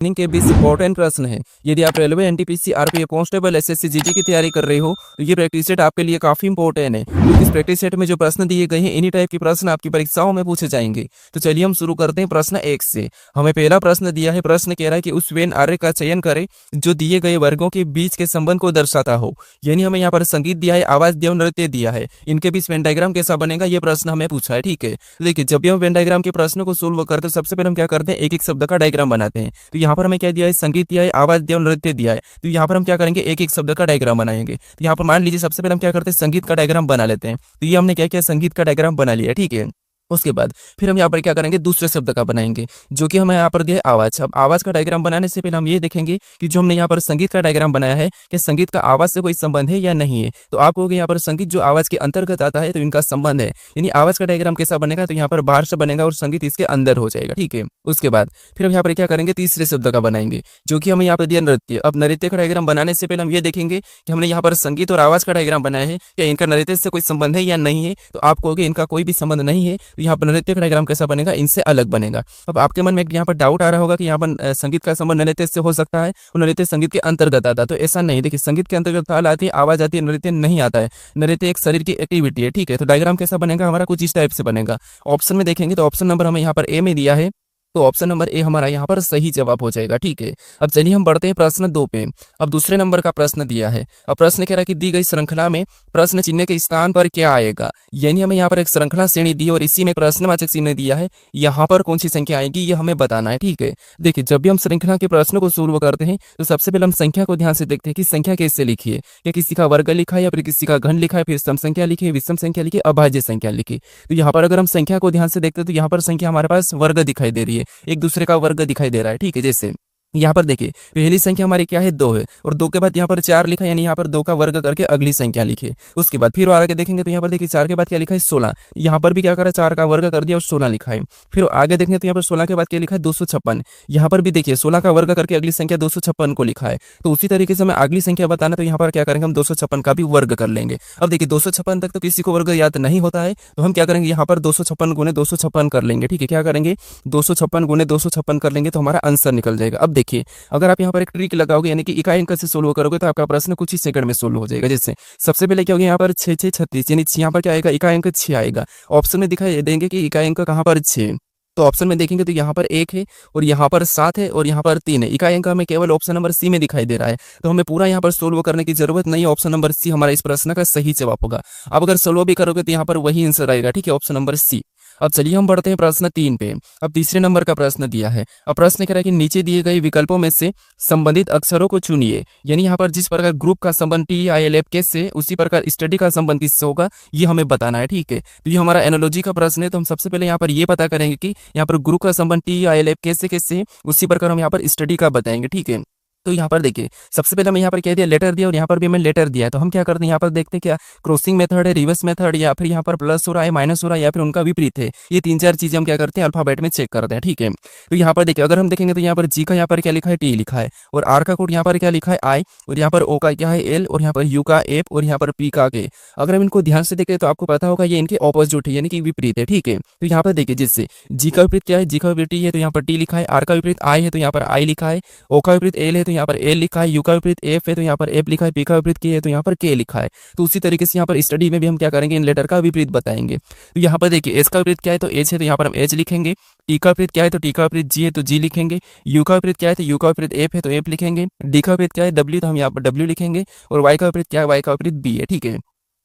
के 20 इंपॉर्टेंट प्रश्न है। यदि आप railway, NTPC, RPF, constable, SSC, GD की तैयारी कर रहे हो तो ये प्रैक्टिस सेट आपके लिए काफी इंपॉर्टेंट है, क्योंकि इस प्रैक्टिस सेट में जो प्रश्न दिए गए हैं इन्हीं टाइप के प्रश्न आपकी परीक्षाओं में पूछे जाएंगे। तो चलिए हम शुरू करते हैं प्रश्न 1 से। हमें पहला प्रश्न दिया है, प्रश्न कह रहा है कि उस वेन आर्य का चयन करें जो दिए गए वर्गों के बीच के संबंध को दर्शाता हो। यानी हमें यहाँ पर संगीत दिया है, आवाज दिया, नृत्य दिया है, इनके बीच वेन डायग्राम कैसा बनेगा ये प्रश्न हमें पूछा है। ठीक है, देखिए जब भी हम वेन डायग्राम के प्रश्न को सोल्व करते हैं सबसे पहले हम क्या करते हैं, एक एक शब्द का डायग्राम बनाते हैं। तो यहाँ पर हमें क्या दिया है, संगीत दिया है, आवाज दिया, नृत्य दिया है। तो यहाँ पर हम क्या करेंगे, एक एक शब्द का डायग्राम बनाएंगे। तो यहाँ पर मान लीजिए सबसे पहले हम क्या करते हैं, संगीत का डायग्राम बना लेते हैं। तो ये हमने क्या किया, संगीत का डायग्राम बना लिया। ठीक है, उसके बाद फिर हम यहाँ पर क्या करेंगे, दूसरे शब्द का बनाएंगे जो कि हमें यहाँ पर दिया है आवाज। अब आवाज का डायग्राम बनाने से पहले हम ये देखेंगे कि जो हमने यहाँ पर संगीत का डायग्राम बनाया है कि संगीत का आवाज से कोई संबंध है या नहीं है। तो आप कहोगे यहाँ पर संगीत जो आवाज के अंतर्गत आता है तो इनका संबंध है, यानी आवाज का डायग्राम कैसा बनेगा, तो यहाँ पर बाहर से बनेगा और संगीत इसके अंदर हो जाएगा। ठीक है, उसके बाद फिर हम यहाँ पर क्या करेंगे, तीसरे शब्द का बनाएंगे जो कि हमें यहाँ पर दिया नृत्य। अब नृत्य का डायग्राम बनाने से पहले हम ये देखेंगे कि हमने यहाँ पर संगीत और आवाज का डायग्राम बनाया है, क्या इनका नृत्य से कोई संबंध है या नहीं है। तो आप कहोगे इनका कोई भी संबंध नहीं है, तो यहाँ पर नृत्य का डायग्राम कैसा बनेगा, इनसे अलग बनेगा। अब आपके मन में यहाँ पर डाउट आ रहा होगा कि यहाँ पर संगीत का संबंध नृत्य से हो सकता है और नृत्य संगीत के अंतर्गत आता है। तो ऐसा नहीं, देखिए संगीत के अंतर्गत ताल आती है, आवाज आती है, नृत्य नहीं आता है। नृत्य एक शरीर की एक्टिविटी है। ठीक है, तो डायग्राम कैसा बनेगा हमारा, कुछ इस टाइप से बनेगा। ऑप्शन में देखेंगे तो ऑप्शन नंबर हमें यहाँ पर ए में दिया है, तो ऑप्शन नंबर ए हमारा यहाँ पर सही जवाब हो जाएगा। ठीक है, अब चलिए हम बढ़ते हैं प्रश्न 2 पे। अब दूसरे नंबर का प्रश्न दिया है। अब प्रश्न कह रहा है कि दी गई श्रृंखला में प्रश्न चिन्ह के स्थान पर क्या आएगा। यानी हमें यहाँ पर एक श्रृंखला श्रेणी दी है और इसी में प्रश्नवाचक चिन्ह दिया है, यहाँ पर कौन सी संख्या आएगी ये हमें बताना है। ठीक है, देखिए जब भी हम श्रृंखला के प्रश्न को सोल्व करते हैं तो सबसे पहले हम संख्या को ध्यान से देखते हैं कि संख्या कैसे लिखी है, क्या किसी का वर्ग लिखा है या फिर किसी का घन लिखा है, फिर सम संख्या लिखी है, विषम संख्या लिखी है, अभाज्य संख्या लिखी। तो यहाँ पर अगर हम संख्या को ध्यान से देखते हैं तो यहाँ पर संख्या हमारे पास वर्ग दिखाई दे रही है, एक दूसरे का वर्ग दिखाई दे रहा है। ठीक है, जैसे यहाँ पर देखिए पहली संख्या हमारी क्या है, 2 है, और 2 के बाद यहाँ पर 4 लिखा है, यानी यहाँ पर 2 का वर्ग करके अगली संख्या लिखे। उसके बाद फिर आगे देखेंगे तो यहाँ पर देखिए 4 के बाद क्या लिखा है, 16। यहाँ पर भी क्या करा, 4 का वर्ग कर दिया और 16 लिखा है। फिर आगे देखेंगे तो यहाँ पर 16 के बाद क्या लिखा है, 256। यहाँ पर भी देखिए 16 का वर्ग करके अगली संख्या 256 को लिखा है। तो उसी तरीके से हमें अगली संख्या बताना, तो यहाँ पर क्या करेंगे, हम 256 का भी वर्ग कर लेंगे। अब देखिए 256 तक तो किसी को वर्ग याद नहीं होता है, तो हम क्या करेंगे, यहाँ पर 256 गुने 256 कर लेंगे। ठीक है, क्या करेंगे, 256 गुने 256 कर लेंगे तो हमारा आंसर निकल जाएगा। अब देखिए अगर आप यहाँ पर एक ट्रिक लगाओगे, यानी कि इकाई अंक से सोल्व करोगे तो आपका प्रश्न कुछ ही सेकंड में सोल्व हो जाएगा। जैसे सबसे पहले क्या होगा, यहाँ पर 6 6 36, यानी यहाँ पर क्या आएगा, इकाई अंक 6 आएगा। ऑप्शन में दिखाई देंगे कि इकाई अंक कहाँ पर 6, तो ऑप्शन में देखेंगे तो यहाँ पर 1 है और यहाँ पर 7 है और यहाँ पर 3 है। इकाई अंक हमें केवल ऑप्शन नंबर सी में दिखाई दे रहा है, तो हमें पूरा यहाँ पर सोल्व करने की जरूरत नहीं है। ऑप्शन नंबर सी हमारा इस प्रश्न का सही जवाब होगा। अब अगर सोल्व भी करोगे तो यहाँ पर वही आंसर आएगा। ठीक है, ऑप्शन नंबर सी। अब चलिए हम बढ़ते हैं प्रश्न 3 पे। अब तीसरे नंबर का प्रश्न दिया है। अब प्रश्न कह रहा है कि नीचे दिए गए विकल्पों में से संबंधित अक्षरों को चुनिए। यानी यहाँ पर जिस प्रकार ग्रुप का संबंध TILF के से, उसी प्रकार स्टडी का संबंध किससे होगा ये हमें बताना है। ठीक है, तो ये हमारा एनालॉजी का प्रश्न है, तो हम सबसे पहले यहाँ पर ये पता करेंगे कि यहाँ पर ग्रुप का संबंध TILF कैसे कैसे, उसी प्रकार हम यहाँ पर स्टडी का बताएंगे। ठीक है, तो यहाँ पर देखिए सबसे पहले हमें यहाँ पर कह दिया लेटर दिया और यहाँ पर भी हमें लेटर दिया है। तो हम क्या करते हैं, यहाँ पर देखते हैं क्या क्रॉसिंग मेथड है, रिवर्स मेथड, या फिर यहाँ पर प्लस हो रहा है, माइनस हो रहा है, या फिर उनका विपरीत है। ये 3-4 चीजें हम क्या करते हैं, अल्फाबेट में चेक करते हैं। ठीक है, तो यहाँ पर देखिए अगर हम देखेंगे तो यहाँ पर जी का यहाँ पर क्या लिखा है, T लिखा है, और आर का कोड यहाँ पर क्या लिखा है, I, और यहाँ पर ओ का क्या है, L, और यहाँ पर यू का F, और यहाँ पर पी का K। अगर हम इनको ध्यान से देखें तो आपको पता होगा ये इनके ऑपोजिट है, यानी कि विपरीत है। ठीक है, तो यहाँ पर देखिए जिससे जी का विपरीत क्या है, जी का विपरीत T है तो यहाँ पर T लिखा है, आर का विपरीत I है तो यहाँ पर I लिखा है, ओ का विपरीत L है तो यहाँ पर L लिखा है, यू का विपरीत F है तो यहाँ पर F लिखा है, पी का विपरीत K है तो यहाँ पर K लिखा है। तो उसी तरीके से यहाँ पर स्टडी में भी हम क्या करेंगे, इन लेटर का विपरीत बताएंगे। तो यहाँ पर देखिए S का विपरीत क्या है तो H है तो यहाँ पर हम H लिखेंगे, T का विपरीत क्या है तो T का विपरीत G है तो G लिखेंगे, U का विपरीत क्या है तो U का विपरीत F है तो F लिखेंगे, D का विपरीत क्या है W तो हम यहाँ पर W लिखेंगे, और Y का विपरीत क्या है, Y का विपरीत B है। ठीक है,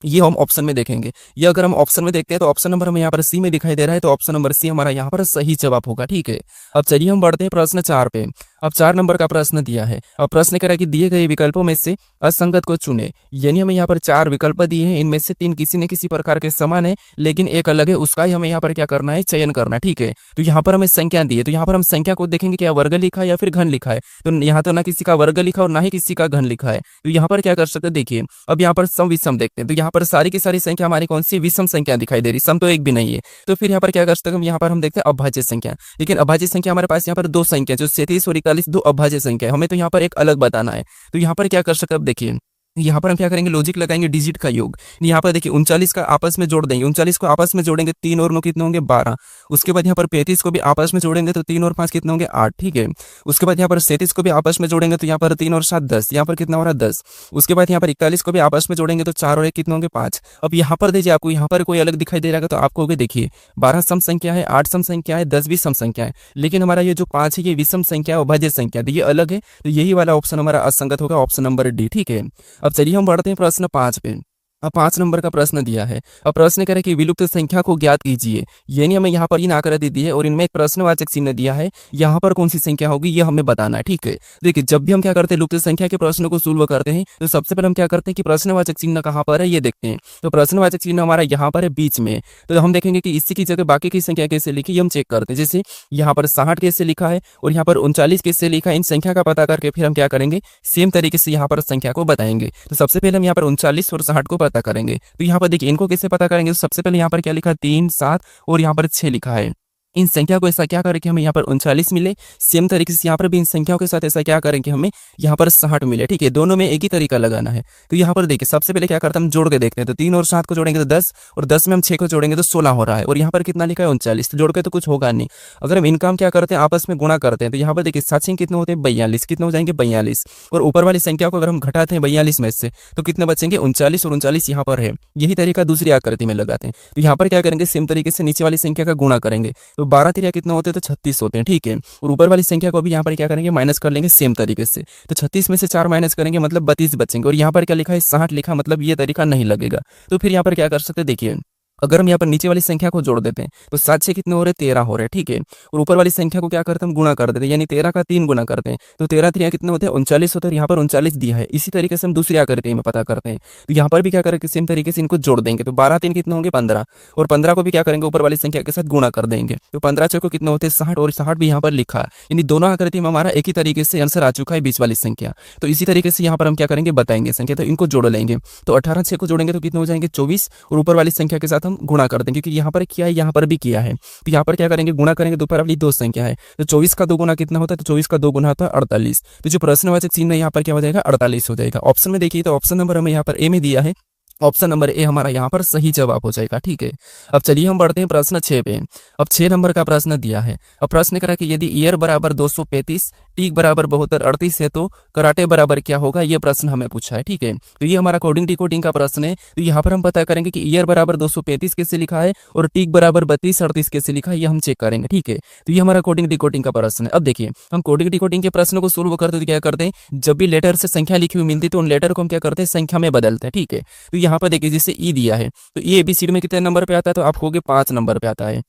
ये हम ऑप्शन में देखेंगे। ये अगर हम ऑप्शन में देखते हैं तो ऑप्शन नंबर हमें यहाँ पर सी में दिखाई दे रहा है, तो ऑप्शन नंबर सी हमारा यहाँ पर सही जवाब होगा। ठीक है, अब चलिए हम बढ़ते हैं प्रश्न 4 पे। अब 4 नंबर का प्रश्न दिया है। अब प्रश्न कह रहा है कि दिए गए विकल्पों में से असंगत को चुने। यानी हमें यहाँ पर 4 विकल्प दिए हैं, इनमें से 3 किसी न किसी प्रकार के समान है लेकिन एक अलग है, उसका ही हमें यहाँ पर क्या करना है, चयन करना है। ठीक है, तो यहाँ पर हमें संख्या दी है, तो यहाँ पर हम संख्या को देखेंगे क्या वर्ग लिखा है या फिर घन लिखा है। तो यहाँ तो ना किसी का वर्ग लिखा और ना ही किसी का घन लिखा है, तो यहाँ पर क्या कर सकते हैं, देखिए अब यहाँ पर सम विषम देखते हैं। तो यहाँ पर सारी की सारी संख्या हमारी कौन सी, विषम संख्या दिखाई दे रही, सम तो एक भी नहीं है। तो फिर यहाँ पर क्या कर सकते हैं, यहाँ पर हम देखते हैं अभाज्य संख्या। लेकिन अभाज्य संख्या हमारे पास यहाँ पर 2 संख्या जो 37 और 41 2 अभाज्य संख्या है, हमें तो यहाँ पर एक अलग बताना है। तो यहाँ पर क्या कर सकते हैं, अब देखिए यहाँ पर हम क्या करेंगे, लॉजिक लगाएंगे डिजिट का योग। यहाँ पर देखिए 39 का आपस में जोड़ देंगे, 39 को आपस में जोड़ेंगे 3 और 9 कितने होंगे 12। उसके बाद यहाँ पर 35 को भी आपस में जोड़ेंगे तो 3 और 5 कितने होंगे 8, ठीक है। उसके बाद यहाँ पर 37 को भी आपस में जोड़ेंगे तो यहाँ पर 3 और 7 10, यहाँ पर कितना हो रहा है 10। उसके बाद यहाँ पर 41 को भी आपस में जोड़ेंगे तो 4 और 1 कितने होंगे 5। अब यहाँ पर देखिए आपको यहाँ पर कोई अलग दिखाई दे रहा है तो आपको होगा देखिए 12 सम संख्या है, 8 सम संख्या है, 10 भी सम संख्या है, लेकिन हमारा ये जो 5 है ये विषम संख्या और भाज्य संख्या है, ये अलग है, तो यही वाला ऑप्शन हमारा असंगत होगा, ऑप्शन नंबर डी, ठीक है। अब चलिए हम बढ़ते हैं प्रश्न 5 पे। अब 5 नंबर का प्रश्न दिया है। अब प्रश्न कह रहा है कि विलुप्त संख्या को ज्ञात कीजिए, यानी हमें यहाँ पर इन आकृति दी है और इनमें एक प्रश्नवाचक चिन्ह दिया है, यहाँ पर कौन सी संख्या होगी ये हमें बताना है, ठीक है। देखिए जब भी हम क्या करते हैं लुप्त संख्या के प्रश्न को सोल्व करते हैं तो सबसे पहले हम क्या करते हैं कि प्रश्नवाचक चिन्ह कहाँ पर है ये देखते हैं। तो प्रश्नवाचक चिन्ह हमारा यहाँ पर है बीच में, तो हम देखेंगे कि इसी की जगह बाकी की संख्या कैसे लिखी ये हम चेक करते हैं। जैसे यहाँ पर 60 कैसे लिखा है और यहाँ पर 39 कैसे लिखा है, इन संख्या का पता करके फिर हम क्या करेंगे सेम तरीके से यहाँ पर संख्या को बताएंगे। तो सबसे पहले हम यहाँ पर 39 और 60 को पता करेंगे। तो यहाँ पर देखिए इनको कैसे पता करेंगे, तो सबसे पहले यहाँ पर क्या लिखा है 3 7 और यहाँ पर 6 लिखा है। इन संख्या को ऐसा क्या करें कि हमें यहाँ पर 39 मिले, सेम तरीके से यहाँ पर भी इन संख्याओं के साथ ऐसा क्या करें कि हमें यहाँ पर 60 मिले, ठीक है। दोनों में एक ही तरीका लगाना है। तो यहाँ पर देखिए सबसे पहले क्या करते हैं हम जोड़ के देखते हैं, तो 3 और 7 को जोड़ेंगे तो 10 और 10 में हम 6 को जोड़ेंगे तो 16 हो रहा है, और यहाँ पर कितना लिखा है 39, तो जोड़ के तो कुछ होगा नहीं। अगर हम इनका हम क्या करते हैं आपस में गुणा करते हैं तो यहाँ पर देखिए 7 6 कितने होते हैं 42, कितने हो जाएंगे 42, और ऊपर वाली संख्या को अगर हम घटाते हैं 42 में से तो कितने बचेंगे 39, और 39 यहाँ पर है। यही तरीका दूसरी आकृति में लगाते हैं। तो यहाँ पर क्या करेंगे सेम तरीके से नीचे वाली संख्या का गुणा करेंगे, तो 12 तिरिया कितना होते हैं तो 36 होते हैं, ठीक है। और ऊपर वाली संख्या को भी यहाँ पर क्या करेंगे माइनस कर लेंगे सेम तरीके से, तो 36 में से 4 माइनस करेंगे मतलब 32 बचेंगे, और यहाँ पर क्या लिखा है 60 लिखा, मतलब ये तरीका नहीं लगेगा। तो फिर यहाँ पर क्या कर सकते हैं देखिए, अगर हम यहाँ पर नीचे वाली संख्या को जोड़ देते हैं तो 7 6 कितने हो रहे 13 हो रहे हैं, ठीक है। और ऊपर वाली संख्या को क्या करते हैं हम गुणा कर देते हैं, यानी 13 का 3 गुणा करते हैं तो 13 3 कितने होते हैं 39 होते हैं, यहाँ पर 39 दिया है। इसी तरीके से हम दूसरी आकृति में पता करते हैं, तो यहाँ पर भी क्या करेंगे सेम तरीके से इनको जोड़ देंगे, तो 12 3 कितने होंगे 15, और 15 को भी क्या करेंगे ऊपर वाली संख्या के साथ गुणा कर देंगे, तो 15 6 को कितने होते हैं 60, और 60 भी यहाँ पर लिखा है। यानी दोनों आकृति में हमारा एक ही तरीके से आंसर आ चुका है बीच वाली संख्या। तो इसी तरीके से यहाँ पर हम क्या करेंगे बताएंगे संख्या, तो इनको जोड़ लेंगे, तो 18 6 को जोड़ेंगे तो कितने हो जाएंगे 24, और ऊपर वाली संख्या के साथ हम गुणा कर देंगे, क्योंकि यहाँ पर किया है यहाँ पर भी किया है। तो यहाँ पर क्या करेंगे गुणा करेंगे, दोपहर वाली दो संख्या है तो 24 का 2 गुना कितना होता है, तो 24 का 2 गुना होता है 48। तो जो प्रश्नवाचक चिन्ह यहाँ पर क्या हो जाएगा 48 हो जाएगा। ऑप्शन में देखिए तो ऑप्शन नंबर हमें यहाँ पर ए में दिया है, ऑप्शन नंबर ए हमारा यहाँ पर सही जवाब हो जाएगा, ठीक है। अब चलिए हम बढ़ते हैं प्रश्न 6 पे। अब 6 नंबर का प्रश्न दिया है। अब प्रश्न करा कि यदि ईयर बराबर 235 टीक बराबर 72 38 है तो कराटे बराबर क्या होगा, ये प्रश्न हमें पूछा है, ठीक है। तो ये हमारा कोडिंग डिकोडिंग का प्रश्न है। तो यहाँ पर हम पता करेंगे कि ईयर बराबर 235 कैसे लिखा है और टीक बराबर 32 38 कैसे लिखा है, ये हम चेक करेंगे, ठीक है। तो ये हमारा कोडिंग डिकोडिंग का प्रश्न है। अब देखिए हम कोडिंग डिकोडिंग के प्रश्न को सोल्व करते तो क्या करते हैं, जब भी लेटर से संख्या लिखी हुई मिलती है तो उन लेटर को हम क्या करते हैं संख्या में बदलते हैं, ठीक है। तो यहाँ पर देखिए जैसे ई दिया है तो ये एबीसीडी में कितने नंबर पे आता है, तो आप होगे 5 नंबर पे आता है।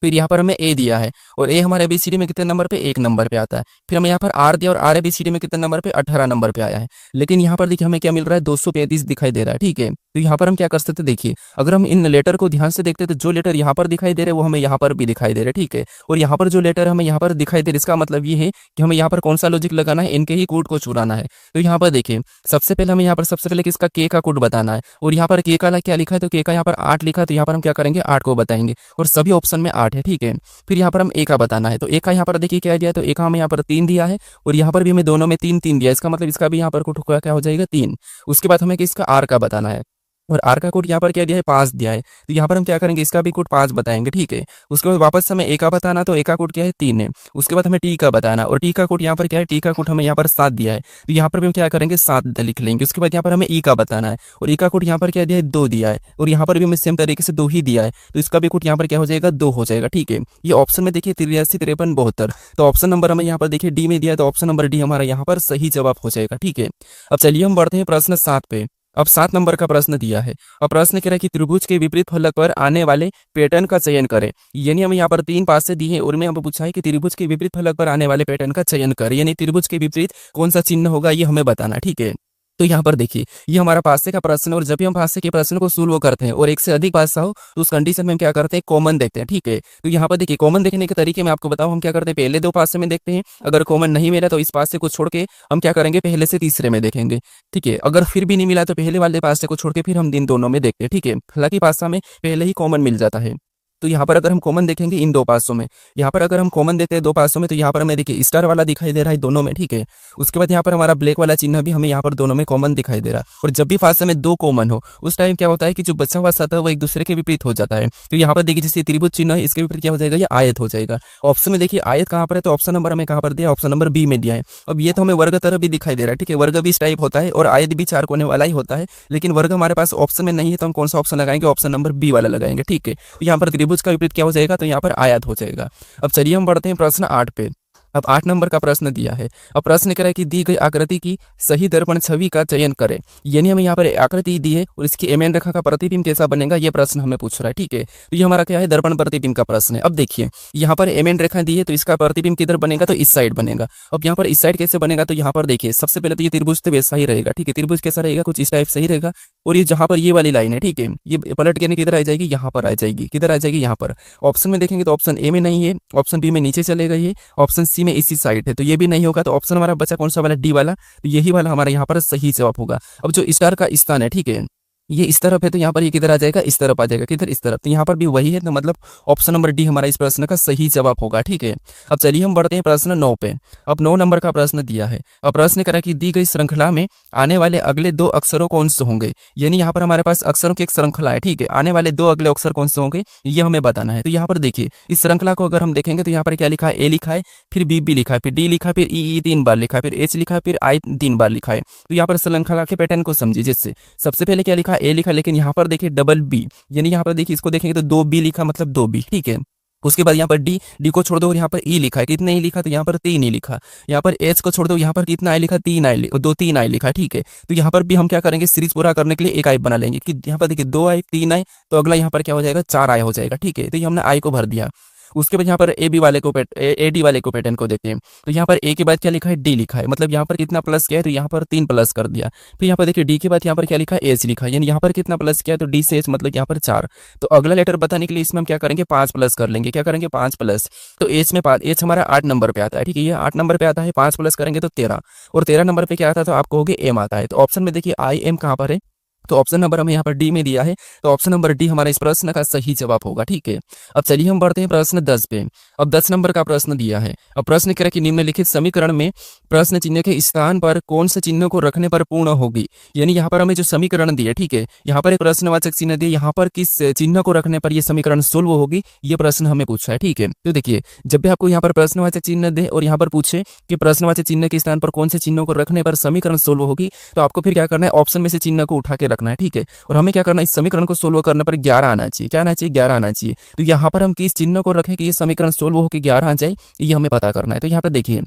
फिर यहाँ पर हमें ए दिया है और ए हमारे एबीसीडी में कितने नंबर पे 1 नंबर पे आता है। फिर हमें यहाँ पर आर दिया और आर एबीसीडी में कितने नंबर पे 18 नंबर पे आया है। लेकिन यहाँ पर देखिए हमें क्या मिल रहा है 235 दिखाई दे रहा है, ठीक है। तो यहाँ पर हम क्या कर सकते हैं देखिए, अगर हम इन लेटर को ध्यान से देखते हैं तो जो लेटर यहाँ पर दिखाई दे रहे हैं वो हमें यहाँ पर भी दिखाई दे रहे हैं, ठीक है। और यहाँ पर जो लेटर हमें यहाँ पर दिखाई दे रहे इसका मतलब ये है कि हमें यहाँ पर कौन सा लॉजिक लगाना है, इनके ही कोड को चुराना है। तो यहाँ पर देखिए सबसे पहले हमें यहाँ पर सबसे पहले किसका के का कोड बताना है, और यहाँ पर के का क्या लिखा है, तो के का यहाँ पर 8 लिखा है, तो यहाँ पर हम क्या करेंगे 8 को बताएंगे, और सभी ऑप्शन में 8 है, ठीक है। फिर यहाँ पर हम ए का बताना है, तो ए का यहाँ पर देखिए क्या दिया है, तो ए का हमें यहाँ पर 3 दिया है और यहाँ पर भी हमें दोनों में 3 3 दिया है, इसका मतलब इसका भी यहाँ पर कोड क्या हो जाएगा 3। उसके बाद हमें किसका आर का बताना है, और आर का कोड यहाँ पर क्या दिया है 5 दिया है, तो यहाँ पर हम क्या करेंगे इसका भी कोड 5 बताएंगे, ठीक है। उसके बाद वापस हमें ए का बताना, तो ए का कोड क्या है 3 है। उसके बाद हमें टी का बताना, और टी का कोड यहाँ पर क्या है, टी का कोड हमें यहाँ पर 7 दिया है, तो यहाँ पर भी हम क्या करेंगे 7 लिख लेंगे। उसके बाद यहाँ पर हमें ई का बताना है, और ई का कोड यहाँ पर क्या दिया है 2 दिया है, और यहाँ पर भी हमें सेम तरीके से 2 ही दिया है, तो इसका भी कोड यहाँ पर क्या हो जाएगा 2 हो जाएगा, ठीक है। ये ऑप्शन में देखिए 83 53 72, तो ऑप्शन नंबर हमें यहाँ पर देखिए डी में दिया है, तो ऑप्शन नंबर डी हमारा यहाँ पर सही जवाब हो जाएगा, ठीक है। अब चलिए हम बढ़ते हैं प्रश्न 7 पे। अब 7 नंबर का प्रश्न दिया है। अब प्रश्न कह रहा है कि त्रिभुज के विपरीत फलक पर आने वाले पैटर्न का चयन करें, यानी हमें यहाँ पर 3 पास से दी है और में हमें पूछा है कि त्रिभुज के विपरीत फलक पर आने वाले पैटर्न का चयन करें, यानी त्रिभुज के विपरीत कौन सा चिन्ह होगा ये हमें बताना, ठीक है। तो यहाँ पर देखिए ये हमारा पासे का प्रश्न है, और जब भी हम पासे के प्रश्न को सोल्व करते हैं और एक से अधिक पासा हो तो उस कंडीशन में हम क्या करते हैं कॉमन देखते हैं, ठीक है। तो यहाँ पर देखिए कॉमन देखने के तरीके में आपको बताऊं, हम क्या करते हैं पहले 2 पासे में देखते हैं, अगर कॉमन नहीं मिला तो इस पासे को छोड़ के हम क्या करेंगे पहले से तीसरे में देखेंगे, ठीक है। अगर फिर भी नहीं मिला तो पहले वाले पासे को छोड़ के फिर हम दिन दोनों में देखते हैं, ठीक है। हालांकि पासा में पहले ही कॉमन मिल जाता है। तो यहाँ पर अगर हम कॉमन देखेंगे इन दो पासों में, यहाँ पर अगर हम कॉमन देते हैं दो पासों में, तो यहाँ पर हमें देखिए स्टार वाला दिखाई दे रहा है दोनों में, ठीक है। उसके बाद यहाँ पर हमारा ब्लैक वाला चिन्ह भी हमें यहाँ पर दोनों में कॉमन दिखाई दे रहा है। और जब भी पासों में दो कॉमन हो उस टाइम क्या होता है कि जो बचा हुआ सतह वो एक दूसरे के विपरीत हो जाता है। तो यहाँ पर देखिए जैसे त्रिभुज चिन्ह है, इसके विपरीत क्या हो जाएगा, ये आयत हो जाएगा। ऑप्शन में देखिए आयत कहाँ पर है, तो ऑप्शन नंबर हमें कहाँ पर दिया, ऑप्शन नंबर बी में दिया है। अब ये तो हमें वर्ग तरह भी दिखाई दे रहा है, ठीक है। वर्ग भी इस टाइप होता है और आयत भी चार कोने वाला ही होता है, लेकिन वर्ग हमारे पास ऑप्शन में नहीं है, तो हम कौन सा ऑप्शन लगाएंगे, ऑप्शन नंबर बी वाला लगाएंगे, ठीक है। तो यहाँ पर त्रिभुज का विपरीत क्या हो जाएगा, तो यहाँ पर आयत हो जाएगा। अब चलिए हम बढ़ते हैं प्रश्न 8 पे। अब 8 नंबर का प्रश्न दिया है। अब प्रश्न कह रहा है कि दी गई आकृति की सही दर्पण छवि का चयन करें। यानी हमें यहाँ पर आकृति दी है और इसकी एमएन रेखा का प्रतिबिंब कैसा बनेगा, ये प्रश्न हमें पूछ रहा है, ठीक है। तो ये हमारा क्या है, दर्पण प्रतिबिंब का प्रश्न है। अब देखिए यहाँ पर एमएन रेखा दी है, तो इसका प्रतिबिंब किधर बनेगा, तो इस साइड बनेगा। अब यहाँ पर इस साइड कैसे बनेगा, तो यहाँ पर देखिए सबसे पहले तो ये त्रिभुज तो वैसा ही रहेगा, ठीक है। त्रिभुज कैसा रहेगा, कुछ इस टाइप सही रहेगा। और ये जहाँ पर ये वाली लाइन है, ठीक है, ये पलट के किधर आ जाएगी, यहाँ पर आ जाएगी। किधर आ जाएगी, यहाँ पर। ऑप्शन में देखेंगे तो ऑप्शन ए में नहीं है, ऑप्शन बी में नीचे चलेगा ये, ऑप्शन सी में इसी साइड है, तो ये भी नहीं होगा। तो ऑप्शन हमारा बचा कौन सा वाला, डी वाला। तो यही वाला हमारा यहाँ पर सही जवाब होगा। अब जो स्टार का स्थान है, ठीक है, ये इस तरफ है, तो यहाँ पर ये किधर आ जाएगा, इस तरफ आ जाएगा। किधर, इस तरफ। तो यहाँ पर भी वही है, तो मतलब ऑप्शन नंबर डी हमारा इस प्रश्न का सही जवाब होगा, ठीक है। अब चलिए हम बढ़ते हैं प्रश्न 9 पे। अब 9 नंबर का प्रश्न दिया है। अब प्रश्न करा कि दी गई श्रृंखला में आने वाले अगले दो अक्षरों कौन से होंगे। यानी यहाँ पर हमारे पास अक्षरों की एक श्रृंखला है, ठीक है। आने वाले दो अगले अक्षर कौन से होंगे ये हमें बताना है। तो यहाँ पर देखिए इस श्रृंखला को अगर हम देखेंगे तो यहाँ पर क्या लिखा है, ए लिखा है, फिर बी लिखा है, फिर डी लिखा है, फिर ई 3 बार लिखा है, फिर एच लिखा है, फिर आई 3 बार लिखा है। तो यहाँ पर श्रृंखला के पैटर्न को समझिए। जैसे सबसे पहले क्या लिखा है, ए लिखा, लेकिन यहाँ पर देखिए डबल बी, यानी यहाँ पर देखिए इसको देखेंगे तो 2 बी लिखा, मतलब 2 बी, ठीक है। उसके बाद यहाँ पर डी को छोड़ दो और यहाँ पर ई लिखा है, कितने ई लिखा, तो यहाँ पर 3 ई लिखा। यहाँ पर एच को छोड़ दो, यहाँ पर कितना आई लिखा, 3 आई, 2 3 आई लिखा, ठीक है। तो यहाँ पर भी हम क्या करेंगे, सीरीज पूरा करने के लिए एक आई बना लेंगे कि यहाँ पर देखिए 2 आई 3 आई, तो अगला यहाँ पर क्या हो जाएगा, 4 आई हो जाएगा, ठीक है। तो ये हमने आई को भर दिया। उसके बाद यहाँ पर ए डी वाले को पैटर्न को देखते हैं। तो यहाँ पर ए के बाद क्या लिखा है, डी लिखा है, मतलब यहाँ पर कितना प्लस किया है, तो यहाँ पर 3 प्लस कर दिया। फिर यहाँ पर देखिए डी के बाद यहाँ पर क्या लिखा है, एच लिखा है, यानी यहाँ पर कितना प्लस किया है, तो डी से एच मतलब यहाँ पर 4। तो अगला लेटर बताने के लिए इसमें हम क्या करेंगे, 5 प्लस कर लेंगे। क्या करेंगे, 5 प्लस। तो एच में 5, एच हमारा 8 नंबर पे आता है, ठीक है। ये 8 नंबर पे आता है, 5 प्लस करेंगे तो 13, और 13 नंबर पे क्या आता है, तो आप कहोगे एम आता है। तो ऑप्शन में देखिए आई एम कहाँ पर है, तो ऑप्शन नंबर हमें यहाँ पर डी में दिया है, तो ऑप्शन नंबर डी हमारा इस प्रश्न का सही जवाब होगा, ठीक है। अब चलिए हम बढ़ते हैं प्रश्न 10 पे। अब 10 नंबर का प्रश्न दिया है। अब प्रश्न कह रहा है कि निम्नलिखित समीकरण में प्रश्न चिन्ह के स्थान पर कौन से चिन्ह को रखने पर पूर्ण होगी। यानी यहाँ पर हमें जो समीकरण दिए, ठीक है, यहाँ पर एक प्रश्नवाचक चिन्ह दिए, यहाँ पर किस चिन्ह को रखने पर यह समीकरण सोल्व होगी, ये प्रश्न हमें पूछा है, ठीक है। तो देखिए जब भी आपको यहाँ पर प्रश्नवाचक चिन्ह दे और यहाँ पर पूछे कि प्रश्नवाचक चिन्ह के स्थान पर कौन से चिन्हों को रखने पर समीकरण सोल्व होगी, तो आपको फिर क्या करना है, ऑप्शन में से चिन्ह को उठा के रखना है, ठीक है। और हमें क्या करना है, इस समीकरण को सोल्व करने पर 11 आना चाहिए। क्या आना चाहिए, 11 आना चाहिए। तो यहाँ पर हम किस चिन्ह को रखें कि ये समीकरण सोल्व होकर 11 आ जाए, ये हमें पता करना है। तो यहाँ पर देखिए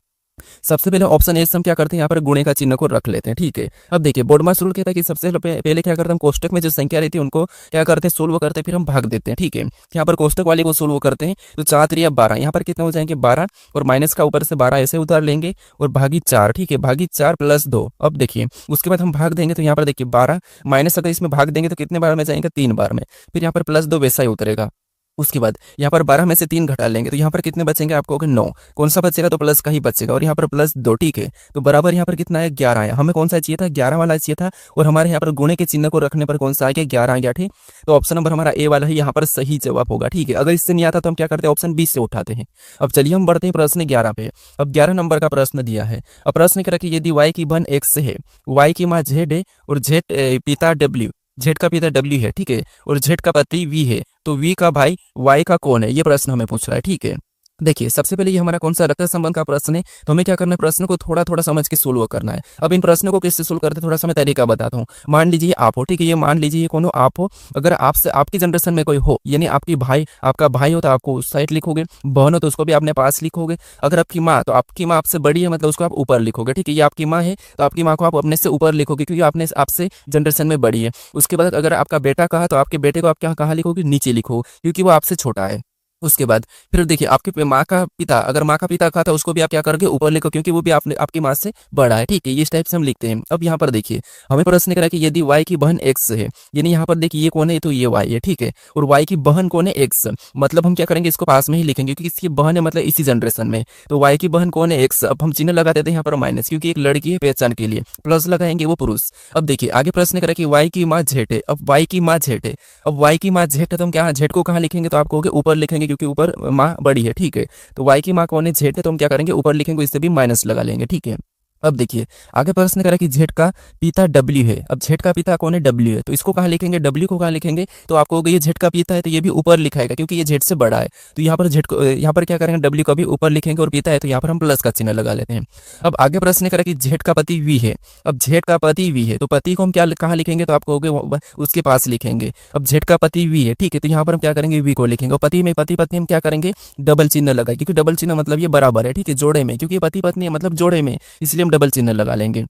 सबसे पहले ऑप्शन ए से हम क्या करते हैं, यहाँ पर गुणे का चिन्ह को रख लेते हैं, ठीक है। अब देखिए बोडमास रूल कहता है कि सबसे पहले क्या करते हैं, हम कोष्टक में जो संख्या रहती है उनको क्या करते हैं, सोल्व करते हैं, फिर हम भाग देते हैं, ठीक है। यहाँ पर कोष्टक वाले को सोल्व करते हैं, तो 4 3 12, यहाँ पर कितना हो जाएंगे 12, और माइनस का ऊपर से 12 ऐसे उतार लेंगे, और भागी 4, ठीक है, भागी 4 + 2। अब देखिए उसके बाद हम भाग देंगे, तो यहाँ पर देखिए 12 माइनस अगर इसमें भाग देंगे तो कितने बार में जाएंगे, 3 बार में। फिर यहाँ पर +2 वैसा ही उतरेगा। उसके बाद यहाँ पर 12 में से 3 घटा लेंगे, तो यहाँ पर कितने बचेंगे, आपको होगा 9। कौन सा बचेगा, तो प्लस का ही बचेगा, और यहाँ पर +2, ठीक है। तो बराबर यहाँ पर कितना है, 11 आया। हमें कौन सा चाहिए था, 11 वाला चाहिए था, और हमारे यहाँ पर गुणे के चिन्ह को रखने पर कौन सा आ गया, 11 आ गया, ठीक। तो ऑप्शन नंबर हमारा ए वाला ही यहाँ पर सही जवाब होगा, ठीक है। अगर इससे नहीं आता तो हम क्या करते हैं, ऑप्शन बी से उठाते हैं। अब चलिए हम बढ़ते हैं प्रश्न 11 पे। अब 11 नंबर का प्रश्न दिया है। अब प्रश्न कह रहा है कि यदि y की बन x है, y की माँ z है, और z पिता w, जेड का पिता W है, ठीक है, और जेड का पति V है, तो V का भाई Y का कौन है, ये प्रश्न हमें पूछ रहा है, ठीक है। देखिए सबसे पहले ये हमारा कौन सा रक्त संबंध का प्रश्न है, तो हमें क्या करना है, प्रश्न को थोड़ा थोड़ा समझ के सोल्व करना है। अब इन प्रश्नों को किससे सोल्व करते हैं, थोड़ा सा मैं तरीका बताता हूँ। मान लीजिए आप हो, ठीक है, ये मान लीजिए ये कौन हो, आप हो। अगर आपसे आपकी जनरेशन में कोई हो, यानी आपका भाई हो तो आपको उस साइड लिखोगे, बहन हो तो उसको भी अपने पास लिखोगे। अगर आपकी माँ, तो आपकी माँ आपसे बड़ी है, मतलब उसको आप ऊपर लिखोगे, ठीक है। ये आपकी माँ है तो आपकी माँ को आप अपने से ऊपर लिखोगे, क्योंकि आपसे जनरेशन में बड़ी है। उसके बाद अगर आपका बेटा कहा तो आपके बेटे को आप क्या कहाँ लिखोगे, नीचे लिखोगे, क्योंकि वो आपसे छोटा है। उसके बाद फिर देखिए आपके माँ का पिता, अगर माँ का पिता का था उसको भी आप क्या करोगे ऊपर लिखो, क्योंकि वो भी आपने आपकी माँ से बड़ा है, ठीक है। ये इस टाइप से हम लिखते हैं। अब यहाँ पर देखिए हमें प्रश्न करा कि यदि y की बहन x है, यानी यहाँ पर देखिए ये कौन है, तो ये y है, ठीक है। और y की बहन कौन है, x, मतलब हम क्या करेंगे, इसको पास में ही लिखेंगे क्योंकि इसकी बहन है, मतलब इसी जनरेशन में। तो y की बहन कौन है, x। अब हम चिन्ह लगा देते हैं यहाँ पर माइनस, क्योंकि एक लड़की है पहचान के लिए, प्लस लगाएंगे वो पुरुष। अब देखिए आगे प्रश्न करा कि y की माँ जेठ है। अब y की माँ जेठ है, अब y की माँ जेठ है तो हम क्या जेठ को कहाँ लिखेंगे, तो आप कहोगे ऊपर लिखेंगे क्योंकि ऊपर माँ बड़ी है, ठीक है। तो y की माँ कौन है, जेठ है, तो हम क्या करेंगे ऊपर लिखेंगे, इससे भी माइनस लगा लेंगे, ठीक है। अब देखिए आगे प्रश्न करा कि जेठ का पिता W है। अब जेठ का पिता कौन है, W है, तो इसको कहाँ लिखेंगे, W को कहाँ लिखेंगे, तो आप कहोगे ये जेठ का पिता है तो ये भी ऊपर लिखाएगा क्योंकि ये जेठ से बड़ा है। तो यहाँ पर जेठ को, यहाँ पर क्या करेंगे, W को भी ऊपर लिखेंगे, और पिता है तो यहाँ पर हम प्लस का चिन्ह लगा लेते हैं। अब आगे प्रश्न करा कि जेठ का पति V है। अब जेठ का पति V है तो पति को हम क्या कहाँ लिखेंगे, तो आप कहोगे उसके पास लिखेंगे। अब जेठ का पति V है, ठीक है, तो यहाँ पर हम क्या करेंगे, V को लिखेंगे। और पति में पति पत्नी हम क्या करेंगे, डबल चिन्ह लगाए, क्योंकि डबल चिन्ह मतलब ये बराबर है, ठीक है, जोड़े में, क्योंकि पति पत्नी है मतलब जोड़े में, इसलिए हम डबल चिन्ह लगा लेंगे।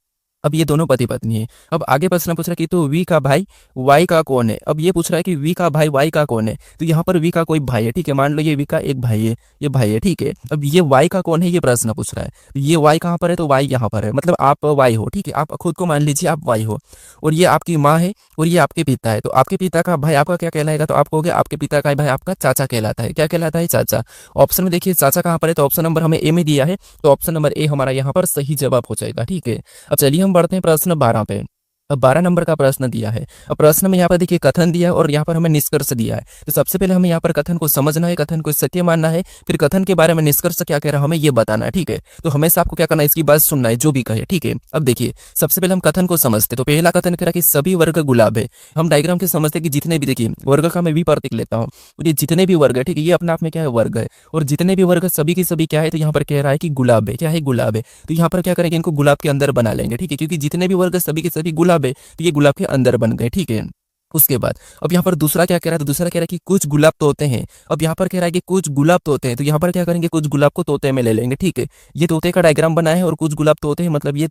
अब ये दोनों पति पत्नी है। अब आगे प्रश्न पूछ रहा है कि तो वी का भाई वाई का कौन है। अब ये पूछ रहा है कि वी का भाई वाई का कौन है, तो यहाँ पर वी का कोई भाई है, ठीक है, मान लो ये वी का एक भाई है, ये भाई है, ठीक है। अब ये वाई का कौन है, ये प्रश्न पूछ रहा है। तो ये वाई कहाँ पर है, तो वाई यहाँ पर है, मतलब आप वाई हो, ठीक है, आप खुद को मान लीजिए आप वाई हो, और ये आपकी माँ है, और ये आपके पिता है। तो आपके पिता का भाई आपका क्या कहलाएगा, तो आप कहोगे आपके पिता का भाई आपका चाचा कहलाता है। क्या कहलाता है, चाचा। ऑप्शन में देखिए चाचा कहाँ पर है, तो ऑप्शन नंबर हमें ए में दिया है, तो ऑप्शन नंबर ए हमारा यहाँ पर सही जवाब हो जाएगा, ठीक है। अब चलिए हम बढ़ते हैं प्रश्न 12 पे। अब 12 नंबर का प्रश्न दिया है। अब प्रश्न में यहाँ पर देखिए कथन दिया है और यहाँ पर हमें निष्कर्ष दिया है। तो सबसे पहले हमें यहाँ पर कथन को समझना है, कथन को सत्य मानना है, फिर कथन के बारे में निष्कर्ष क्या कह रहा है हमें ये बताना है, ठीक है। तो हमेशा आपको क्या करना है, इसकी बात सुनना है जो भी कहे, ठीक है। अब देखिए सबसे पहले हम कथन को समझते, तो पहला कथन कह रहा है कि सभी वर्ग गुलाब है। हम डायग्राम के समझते कि जितने भी, देखिए वर्ग का मैं वी प्रतीक लेता हूँ, और ये जितने भी वर्ग है, ठीक है, ये अपने आप में क्या है, वर्ग है, और जितने भी वर्ग सभी की सभी क्या है, तो यहाँ पर कह रहा है कि गुलाब है, क्या है, गुलाब है। तो यहाँ पर क्या करेंगे, इनको गुलाब के अंदर बना लेंगे, ठीक है, क्योंकि जितने भी वर्ग सभी के सभी गुलाब है, तो ये गुलाब के अंदर बन गए, ठीक है। उसके बाद अब यहाँ पर दूसरा क्या कह रहा है, तो दूसरा कह रहा है कि कुछ गुलाब तोते हैं। अब यहाँ पर कह रहा है कि कुछ गुलाब तोते हैं, तो यहाँ पर क्या करेंगे, कुछ गुलाब को तोते में ले लेंगे, ठीक है। ये तोते का डायग्राम बना है, और कुछ गुलाब तोते हैं मतलब ये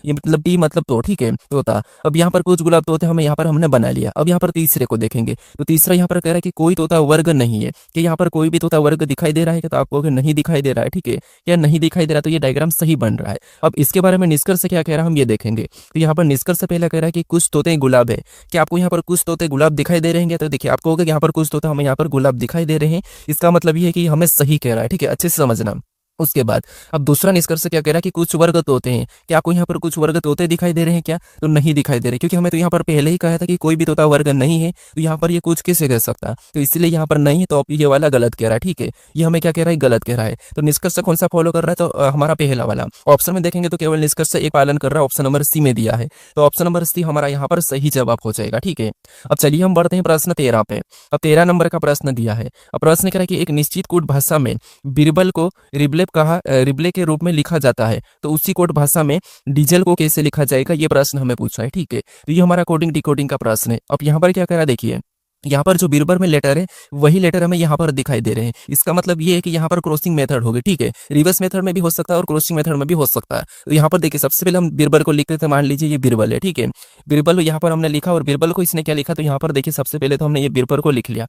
मतलब टी मतलब तो, ठीक है, तोता। अब यहाँ पर कुछ गुलाब तोते हमें यहाँ पर हमने बना लिया। अब यहाँ पर तीसरे को देखेंगे, तो तीसरा यहाँ पर कह रहा है कि कोई तोता वर्ग नहीं है, कि यहाँ पर कोई भी तोता वर्ग दिखाई दे रहा है, तो आप कहोगे नहीं दिखाई दे रहा है, ठीक है, या नहीं दिखाई दे रहा, तो ये डायग्राम सही बन रहा है। अब इसके बारे में निष्कर्ष क्या कह रहा है हम ये देखेंगे। तो यहाँ पर निष्कर्ष पहला कह रहा है कि कुछ तोते गुलाब है। क्या आपको यहाँ पर कुछ तोते गुलाब दिखाई दे रहे हैं, तो देखिए आपको होगा कि यहाँ पर कुछ तोते हमें यहाँ पर गुलाब दिखाई दे रहे हैं, इसका मतलब ये है कि हमें सही कह रहा है, ठीक है, अच्छे से समझना। उसके बाद अब दूसरा निष्कर्ष क्या कह रहा है कि कुछ वर्ग तोते हैं। क्या आपको यहाँ पर कुछ वर्ग तोते दिखाई दे रहे हैं क्या, तो नहीं दिखाई दे रहे, क्योंकि हमें तो यहाँ पर पहले ही कहा था कि कोई भी तोता वर्ग नहीं है, तो यहाँ पर ये कुछ कैसे कह सकता, तो इसलिए यहाँ पर नहीं है, तो ये वाला गलत कह रहा है, ठीक है, ये हमें क्या कह रहा है, गलत कह रहा है। तो निष्कर्ष कौन सा फॉलो कर रहा है, तो हमारा पहला वाला। ऑप्शन में देखेंगे तो केवल निष्कर्ष एक पालन कर रहा है, ऑप्शन नंबर सी में दिया है, तो ऑप्शन नंबर सी हमारा यहाँ पर सही जवाब हो जाएगा, ठीक है। अब चलिए हम बढ़ते हैं प्रश्न 13 पे। अब 13 नंबर का प्रश्न दिया है। अब प्रश्न कह रहा है कि एक निश्चित कोड भाषा में बीरबल को रिबले के रूप में लिखा जाता है, तो उसी कोड भाषा में डीजल को कैसे लिखा जाएगा, ये प्रश्न हमें पूछा है, ठीक है। तो ये हमारा कोडिंग डिकोडिंग का प्रश्न है। अब यहाँ पर क्या करा, देखिए यहाँ पर जो बीरबल में लेटर है वही लेटर हमें यहाँ पर दिखाई दे रहे हैं। इसका मतलब ये है कि यहाँ पर क्रॉसिंग मेथड होगी, ठीक है, रिवर्स मेथड में भी हो सकता है और क्रॉसिंग मेथड में भी हो सकता है। तो यहाँ पर देखिए सबसे पहले हम बीरबल को लिखते थे, मान लीजिए ये बीरबल है, ठीक है, बीरबल यहाँ पर हमने लिखा, और बीरबल को इसने क्या लिखा, तो यहाँ पर देखिए सबसे पहले तो हमने ये बीरबल को लिख लिया,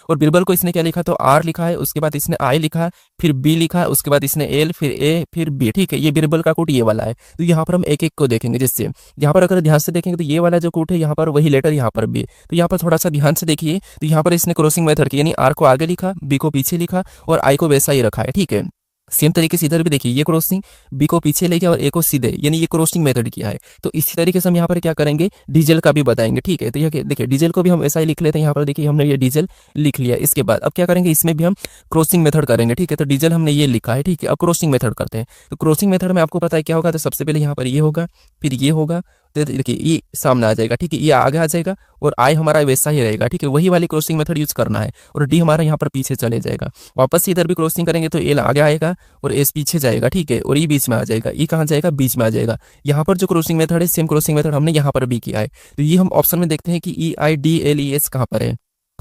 और बीरबल को इसने क्या लिखा, तो आर लिखा है, उसके बाद इसने आई लिखा, फिर बी लिखा, उसके बाद इसने एल, फिर ए, फिर बी, ठीक है। ये बीरबल का कोड ये वाला है। तो यहाँ पर हम एक एक को देखेंगे, जिससे यहाँ पर अगर ध्यान से देखेंगे तो ये वाला जो कोड है यहाँ पर वही लेटर यहाँ पर भी, तो यहाँ पर थोड़ा सा ध्यान से देखिए। तो यहाँ पर इसने क्रॉसिंग मेथड की, यानी आर को आगे लिखा, बी को पीछे लिखा, और आई को वैसा ही रखा है, ठीक है। सेम तरीके से इधर भी देखिए, ये क्रॉसिंग बी को पीछे ले गया और ए को सीधे, यानी ये क्रॉसिंग मेथड किया है। तो इसी तरीके से हम यहाँ पर क्या करेंगे, डीजल का भी बताएंगे, ठीक है। तो ये देखिए डीजल को भी हम ऐसा ही लिख लेते हैं, यहाँ पर देखिए हमने ये डीजल लिख लिया। इसके बाद अब क्या करेंगे, इसमें भी हम क्रॉसिंग मेथड करेंगे, ठीक है। तो डीजल हमने ये लिखा है, ठीक है। अब क्रॉसिंग मेथड करते हैं। तो क्रॉसिंग मेथड में आपको पता है क्या होगा, तो सबसे पहले यहाँ पर ये होगा, फिर ये होगा, तो देखिए ये सामने आ जाएगा, ठीक है, ये आगे आ जाएगा, और आई हमारा वैसा ही रहेगा, ठीक है, वही वाली क्रॉसिंग मेथड यूज करना है। और डी हमारा यहाँ पर पीछे चले जाएगा, वापस से इधर भी क्रॉसिंग करेंगे तो एल आगे आएगा और एस पीछे जाएगा, ठीक है, और ये बीच में आ जाएगा, ये कहाँ जाएगा, बीच में आ जाएगा। यहाँ पर जो क्रॉसिंग मेथड है सेम क्रॉसिंग मेथड हमने यहाँ पर भी किया है। तो ये हम ऑप्शन में देखते हैं कि EIDLES कहाँ पर है।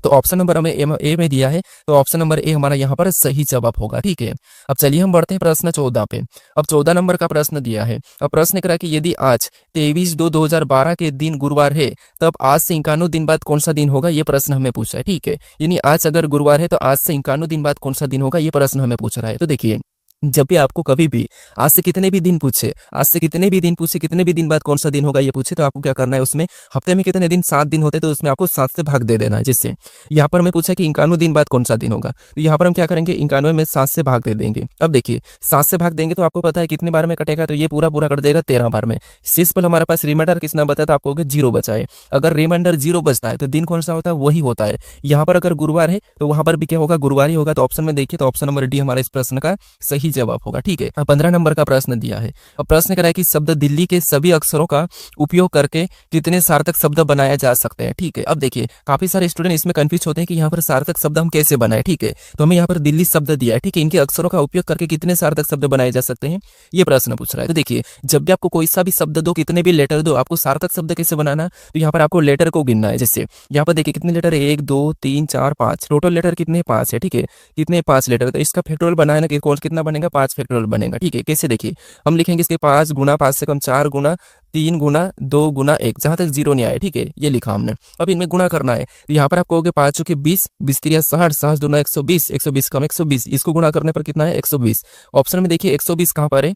तो ऑप्शन नंबर हमें ए में दिया है, तो ऑप्शन नंबर ए हमारा यहाँ पर सही जवाब होगा। ठीक है, अब चलिए हम बढ़ते हैं प्रश्न 14 पे। अब 14 नंबर का प्रश्न दिया है। अब प्रश्न करा कि यदि आज 23/2/2012 के दिन गुरुवार है, तब आज से 51 दिन बाद कौन सा दिन होगा, ये प्रश्न हमें पूछा है। ठीक है, यानी आज अगर गुरुवार है तो आज से 51 दिन बाद कौन सा दिन होगा, ये प्रश्न हमें पूछ रहा है। तो देखिए, जब भी आपको कभी भी आज से कितने भी दिन पूछे, आज से कितने भी दिन पूछे, कितने भी दिन बाद कौन सा दिन होगा ये पूछे, तो आपको क्या करना है, उसमें हफ्ते में कितने दिन 7 दिन होते हैं, तो उसमें आपको 7 से भाग दे देना है। जिससे यहाँ पर हमें पूछा कि 51 दिन बाद कौन सा दिन होगा, तो यहाँ पर हम क्या करेंगे, 51 में 7 से भाग दे देंगे। अब देखिए 7 से भाग देंगे तो आपको पता है कितने बार में कटेगा, तो ये पूरा पूरा कर देगा 13 बार में। शेष पर हमारे पास रिमाइंडर कितना बचा, तो आपको 0 बचा है। अगर रिमाइंडर 0 बचता है तो दिन कौन सा होता है, वही होता है। यहाँ पर अगर गुरुवार है तो वहां पर भी क्या होगा, गुरुवार ही होगा। तो ऑप्शन में देखिए, तो ऑप्शन नंबर डी हमारा इस प्रश्न का सही जवाब होगा। ठीक है, 15 नंबर का प्रश्न दिया है। अब प्रश्न करा है कि शब्द दिल्ली के सभी अक्षरों का उपयोग करके कितने सार्थक शब्द बनाए जा सकते हैं। ठीक है, अब देखिए काफी सारे स्टूडेंट इसमें कंफ्यूज होते हैं कि यहाँ पर सार्थक शब्द हम कैसे बनाए। ठीक है, तो हमें यहाँ पर दिल्ली शब्द दिया है। ठीक है, इनके अक्षरों का उपयोग करके कितने सार्थक शब्द बनाए जा सकते हैं, ये प्रश्न पूछ रहा है। तो देखिए, जब भी आपको कोई सा भी शब्द दो, कितने भी लेटर दो, आपको सार्थक शब्द कैसे बनाना, तो यहाँ पर आपको लेटर को गिनना है। जैसे यहाँ पर देखिए कितने लेटर है, 1 2 3 4 5, टोटल लेटर कितने, 5 है। ठीक है, कितने, 5 लेटर, तो इसका फैक्टोरियल बनाए ना कि कौन कितना बनेगा, 5 फैक्टोरियल बनेगा। ठीक है, कैसे देखिए, हम लिखेंगे इसके 5 गुना 5 से कम 4 गुना 3 गुना 2 गुना 1, जहां तक 0 नहीं आया। ठीक है, ये लिखा हमने। अब इनमें गुणा करना है, तो यहाँ पर आपको हो गया 5 चौके 20, 20 3 60, 60 दूना 120, 120 कम 120, इसको गुणा करने पर कितना है, 120। ऑप्शन में देखिए 120 कहाँ पर है,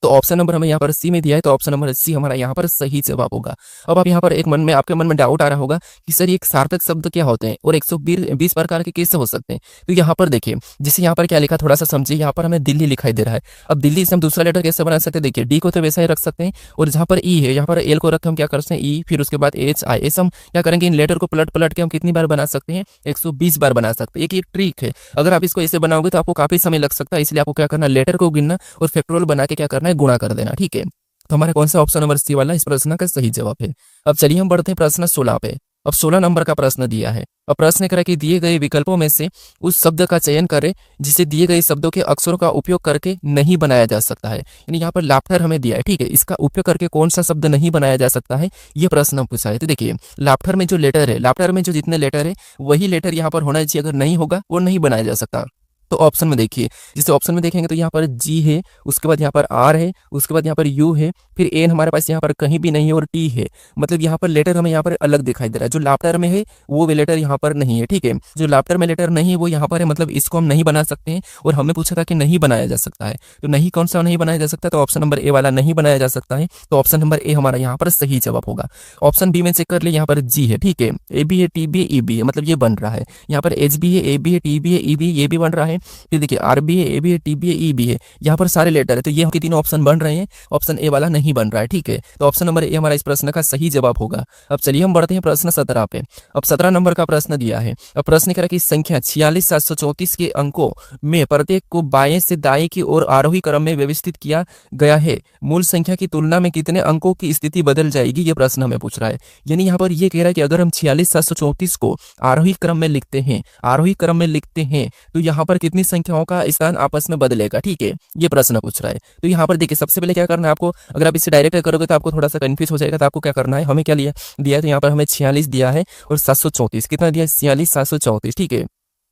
तो ऑप्शन नंबर हमें यहाँ पर सी में दिया है, तो ऑप्शन नंबर सी हमारा यहाँ पर सही जवाब होगा। अब आप यहाँ पर एक मन में आपके मन में डाउट आ रहा होगा कि सर ये सार्थक शब्द क्या होते हैं और 120 प्रकार के कैसे हो सकते हैं। तो यहाँ पर देखिए, जैसे यहाँ पर क्या लिखा, थोड़ा सा समझिए। यहाँ पर हमें दिल्ली लिखाई दे रहा है। अब दिल्ली से हम दूसरा लेटर कैसे बना सकते हैं, देखिए डी को तो वैसा ही रख सकते हैं, और जहाँ पर ई है, यहाँ पर एल को रख हम क्या कर सकते हैं, ई, फिर उसके बाद एच आई, ऐसा हम क्या करेंगे, इन लेटर को पलट पलट के हम कितनी बार बना सकते हैं, 120 बार बना सकते हैं। एक ट्रिक है, अगर आप इसको ऐसे बनाओगे तो आपको काफी समय लग सकता है, इसलिए आपको क्या करना, लेटर को गिनना और फैक्टोरियल बना के क्या करना है, गुणा कर देना। ठीक है, तो हमारे कौन सा ऑप्शन नंबर सी वाला इस प्रश्न का सही जवाब है। अब चलिए हम बढ़ते हैं प्रश्न 16 पे। अब 16 नंबर का प्रश्न दिया है। अब प्रश्न करा कि दिए गए विकल्पों में से उस शब्द का चयन करें जिसे दिए गए शब्दों के अक्षरों का उपयोग करके नहीं बनाया जा सकता है। यानी यहाँ पर लाफ्टर हमें दिया है। ठीक है, इसका उपयोग करके कौन सा शब्द नहीं बनाया जा सकता है, ये प्रश्न पूछा है। तो देखिए, लाफ्टर में जो लेटर है, लाफ्टर में जो जितने लेटर है वही लेटर यहाँ पर होना चाहिए, अगर नहीं होगा वो नहीं बनाया जा सकता। तो ऑप्शन में देखिए, जैसे ऑप्शन में देखेंगे तो यहाँ पर जी है, उसके बाद यहाँ पर आर है, उसके बाद यहाँ पर यू है, फिर एन हमारे पास यहाँ पर कहीं भी नहीं है, और टी है। मतलब यहाँ पर लेटर हमें यहाँ पर अलग दिखाई दे रहा है। जो लाफ्टर में है वो लेटर यहाँ पर नहीं है। ठीक है, जो लाफ्टर में लेटर नहीं है वो यहाँ पर है, मतलब इसको हम नहीं बना सकते हैं। और हमें पूछा था कि नहीं बनाया जा सकता है, तो नहीं कौन सा नहीं बनाया जा सकता, तो ऑप्शन नंबर ए वाला नहीं बनाया जा सकता है। तो ऑप्शन नंबर ए हमारा यहाँ पर सही जवाब होगा। ऑप्शन बी में चेक कर ले, यहाँ पर जी है। ठीक है, ए बी है, टी बी है, ई बी है, मतलब ये बन रहा है। यहाँ पर एच बी है, ए बी है, टी बी है, ई बी, ये भी बन रहा है। फिर देखिए आर बी है, ए बी है, टी बी है, ई बी है, यहाँ पर सारे लेटर है। तो ये तीनों ऑप्शन बन रहे हैं, ऑप्शन ए वाला नहीं बन रहा है। ठीक है, तो ऑप्शन नंबर ए हमारा इस प्रश्न का सही जवाब होगा। अब चलिए हम बढ़ते हैं प्रश्न 17 पे। अब 17 नंबर का प्रश्न दिया है। अब प्रश्न कह रहा है कि संख्या 46734 के अंकों में प्रत्येक को बाएं से दाएं की ओर आरोही क्रम में व्यवस्थित किया गया है। मूल संख्या की तुलना में कितने अंकों की स्थिति बदल जाएगी, ये प्रश्न हमें पूछ रहा है। यानी यहाँ पर ये कह रहा है कि अगर हम 46734 को आरोही क्रम में लिखते हैं, आरोही क्रम में लिखते हैं, तो यहाँ पर कितनी संख्याओं का स्थान आपस में बदलेगा। ठीक है, ये प्रश्न पूछ रहा है। तो यहाँ पर देखिए, सबसे पहले क्या करना है आपको, अगर आप इसे डायरेक्ट करोगे तो आपको थोड़ा सा कंफ्यूज हो जाएगा। तो आपको क्या करना है, हमें क्या दिया है, तो यहाँ पर हमें 46 दिया है और 734 कितना दिया है, 46 734। ठीक है,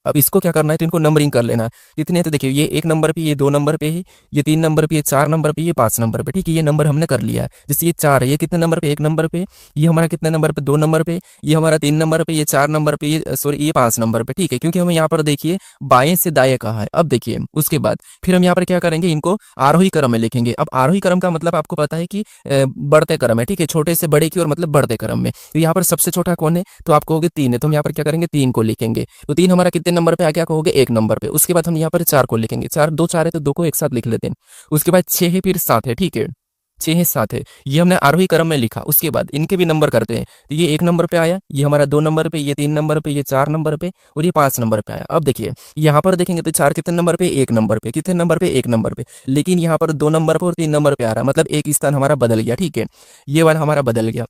अब इसको क्या करना है, तो इनको नंबरिंग कर लेना। कितने, तो देखिए ये 1 नंबर पे, ये 2 नंबर पे है, ये 3 नंबर पे, ये 4 नंबर पे, ये 5 नंबर पे। ठीक है, ये नंबर हमने कर लिया है। जैसे ये 4 है, ये कितने नंबर पे, 1 नंबर पे, ये हमारा कितने नंबर पे, 2 नंबर पे, ये हमारा 3 नंबर पे, ये 4 नंबर पे, ये सॉरी ये 5 नंबर पे। ठीक है, क्योंकि हमें यहाँ पर देखिए बाएं से दाएं कहा है। अब देखिए उसके बाद फिर हम यहाँ पर क्या करेंगे, इनको आरोही क्रम में लिखेंगे। अब आरोही क्रम का मतलब आपको पता है कि बढ़ते क्रम है। ठीक है, छोटे से बड़े की ओर मतलब बढ़ते क्रम में। तो यहाँ पर सबसे छोटा कौन है, तो आप कहोगे 3 है, तो हम यहाँ पर क्या करेंगे, 3 को लिखेंगे। तो 3 हमारा कितने नंबर पे आ गया, कहोगे 1 नंबर पे। उसके बाद हम यहाँ पर 4 को लिखेंगे, 4 2 4 है तो 2 को एक साथ लिख लेते हैं। उसके बाद 6 है, फिर 7 है। ठीक है, 6 है 7 है, ये हमने आरोही क्रम में लिखा। उसके बाद इनके भी नंबर करते हैं। तो ये 1 नंबर पे आया, ये हमारा 2 नंबर पे, ये 3 नंबर पे, ये 4 नंबर पे, और ये 5 नंबर पे आया। अब देखिए यहाँ पर देखेंगे तो 4 कितने नंबर पे, 1 नंबर पे, कितने नंबर पे, 1 नंबर पे, लेकिन यहाँ पर 2 नंबर पे और 3 नंबर पे आ रहा है, मतलब एक स्थान हमारा बदल गया। ठीक है, ये वाला हमारा बदल गया।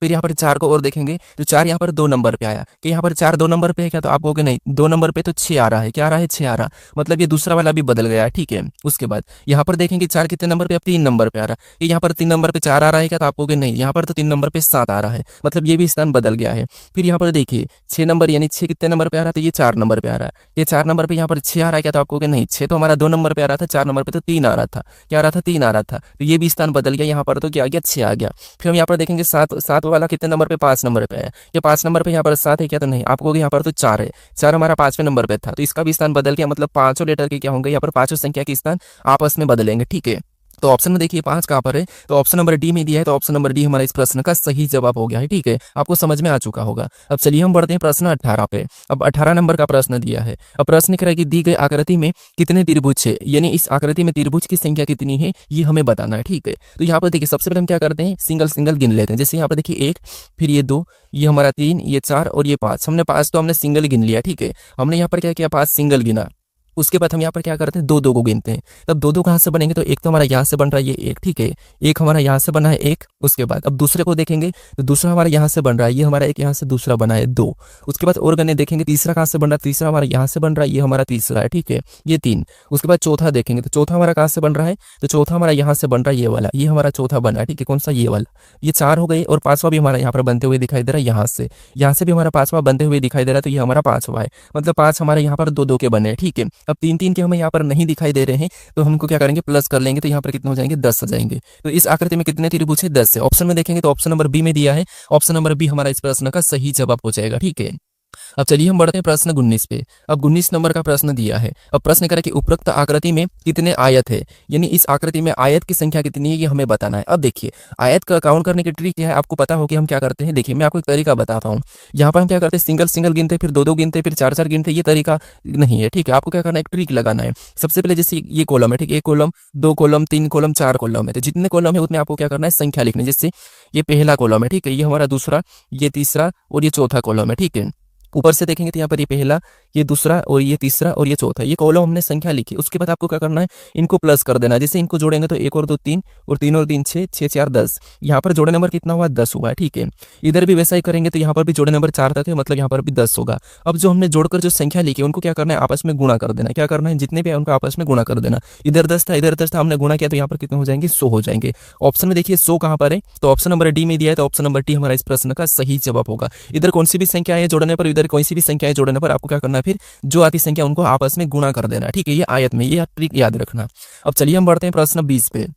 फिर यहाँ पर 4 को और देखेंगे तो 4 यहाँ पर 2 नंबर पे आया कि यहाँ पर 4 2 नंबर पे है क्या, तो आप कहोगे नहीं 2 नंबर पे तो 6 आ रहा है, क्या आ रहा है 6 आ रहा, मतलब ये दूसरा वाला भी बदल गया है, ठीक है। उसके बाद यहाँ पर देखेंगे 4 कितने नंबर पे, अब 3 नंबर पे आ रहा है, कि यहाँ पर 3 नंबर पे 4 आ रहा है क्या, तो आप कहोगे नहीं यहाँ पर तो 3 नंबर पे 7 आ रहा है, मतलब ये भी स्थान बदल गया है। फिर यहाँ पर देखिए 6 नंबर, यानी 6 कितने नंबर पे आ रहा है, तो ये 4 नंबर पे आ रहा है, ये 4 नंबर पे यहाँ पर 6 आ रहा है क्या, तो आप कहोगे नहीं 6 तो हमारा 2 नंबर पे आ रहा था, 4 नंबर पे तो 3 आ रहा था, क्या आ रहा था 3 आ रहा था, तो ये भी स्थान बदल गया, यहाँ पर तो क्या आ गया 6 आ गया। फिर हम यहाँ पर देखेंगे 7 वाला कितने नंबर पे, 5 नंबर पे है, ये 5 नंबर पे यहाँ पर 7 है क्या, तो नहीं, आप कहोगे यहाँ पर तो 4 है, 4 हमारा 5वें नंबर पे था, तो इसका भी स्थान बदल गया, मतलब पांचों लेटर के क्या होंगे यहाँ पर, पांचों संख्या के स्थान आपस में बदलेंगे, ठीक है। तो ऑप्शन में देखिए 5 कहाँ पर है, तो ऑप्शन नंबर डी में दिया है, तो ऑप्शन नंबर डी हमारा इस प्रश्न का सही जवाब हो गया है, ठीक है। आपको समझ में आ चुका होगा। अब चलिए हम बढ़ते हैं प्रश्न 18 पे। अब 18 नंबर का प्रश्न दिया है। अब प्रश्न कह रहा है कि दी गई आकृति में कितने त्रिभुज है, यानी इस आकृति में त्रिभुज की संख्या कितनी है ये हमें बताना है, ठीक है। तो यहाँ पर देखिए सबसे पहले हम क्या करते हैं, सिंगल सिंगल गिन लेते हैं। जैसे यहाँ पर देखिए 1, फिर ये 2, ये हमारा 3, ये 4 और ये 5। हमने 5 तो हमने सिंगल गिन लिया, ठीक है। हमने यहाँ पर क्या किया, 5 सिंगल गिना। उसके बाद हम यहाँ पर क्या करते हैं, 2 को गिनते हैं। तब 2 कहाँ से बनेंगे, तो एक तो हमारा यहाँ से बन रहा है ये 1, ठीक है, एक हमारा यहाँ से बना है 1। उसके बाद अब दूसरे को देखेंगे तो दूसरा हमारा यहाँ से बन रहा है, ये हमारा एक यहाँ से दूसरा बना है 2। उसके बाद और गने देखेंगे, तीसरा कहाँ से बन रहा है, तीसरा हमारा यहाँ से बन रहा है, ये हमारा तीसरा है, ठीक है, ये 3। उसके बाद चौथा देखेंगे तो चौथा हमारा कहाँ से बन रहा है, तो चौथा हमारा यहाँ से बन रहा है, ये वाला, ये हमारा चौथा बना है, ठीक है, कौन सा, ये वाला। ये 4 हो गए, और 5वां भी हमारा यहाँ पर बनते हुए दिखाई दे रहा है, यहाँ से भी हमारा 5वां बनते हुए दिखाई दे रहा है, तो ये हमारा 5वां है, मतलब 5 हमारे यहाँ पर 2 के बने, ठीक है। अब 3 के हमें यहाँ पर नहीं दिखाई दे रहे हैं, तो हमको क्या करेंगे, प्लस कर लेंगे, तो यहाँ पर कितने हो जाएंगे, 10 हो जाएंगे। तो इस आकृति में कितने त्रिभुज है, 10 है। ऑप्शन में देखेंगे तो ऑप्शन नंबर बी में दिया है, ऑप्शन नंबर बी हमारा इस प्रश्न का सही जवाब हो जाएगा, ठीक है। अब चलिए हम बढ़ते हैं प्रश्न 19 पे। अब 19 नंबर का प्रश्न दिया है। अब प्रश्न करें कि उपरोक्त आकृति में कितने आयत है, यानी इस आकृति में आयत की संख्या कितनी है ये हमें बताना है। अब देखिए आयत का काउंट करने की ट्रिक क्या है, आपको पता हो कि हम क्या करते हैं। देखिए मैं आपको एक तरीका बताता हूँ। यहाँ पर हम क्या करते हैं, सिंगल सिंगल गिनते, फिर 2 गिनते, फिर 4 गिनते, ये तरीका नहीं है, ठीक है। आपको क्या करना है, एक ट्रिक लगाना है। सबसे पहले जैसे ये कॉलम है, ठीक है, 1 कॉलम, 2 कॉलम, 3 कॉलम, 4 कॉलम है, तो जितने कॉलम है उतने आपको क्या करना है, संख्या लिखनी है। जैसे ये पहला कॉलम है, ठीक है, ये हमारा दूसरा, ये तीसरा और ये चौथा कॉलम है, ठीक है। ऊपर से देखेंगे तो यहाँ पर ये पहला, ये दूसरा और ये तीसरा और ये चौथा, ये कॉलम हमने संख्या लिखी। उसके बाद आपको क्या करना है, इनको प्लस कर देना है। जैसे इनको जोड़ेंगे तो 1 और 2 3 और 3 और 3 6, 6 4 10। यहाँ पर जोड़े नंबर कितना हुआ, 10 हुआ है, ठीक है। इधर भी वैसा ही करेंगे तो यहाँ पर भी जोड़े नंबर 4 तक है, मतलब यहाँ पर भी 10 होगा। अब जो हमने जोड़कर जो संख्या लिखी उनको क्या करना है, आपस में गुणा कर देना। क्या करना है, जितने भी है उनको आपस में गुणा कर देना। इधर 10 था, इधर 10 था, हमने गुणा किया तो यहाँ पर कितने हो जाएंगे, 100 हो जाएंगे। ऑप्शन में देखिए 100 कहाँ पर है, तो ऑप्शन नंबर डी में दिया है, तो ऑप्शन नंबर डी हमारा इस प्रश्न का सही जवाब होगा। इधर कौन सी भी संख्या है जोड़ने पर, इधर कोई सी भी संख्या जोड़ने पर आपको क्या करना है, फिर जो आती संख्या उनको आपस में गुणा कर देना, ठीक है। ये आयत में, ये ट्रिक याद रखना। अब चलिए हम बढ़ते हैं प्रश्न 20 पे।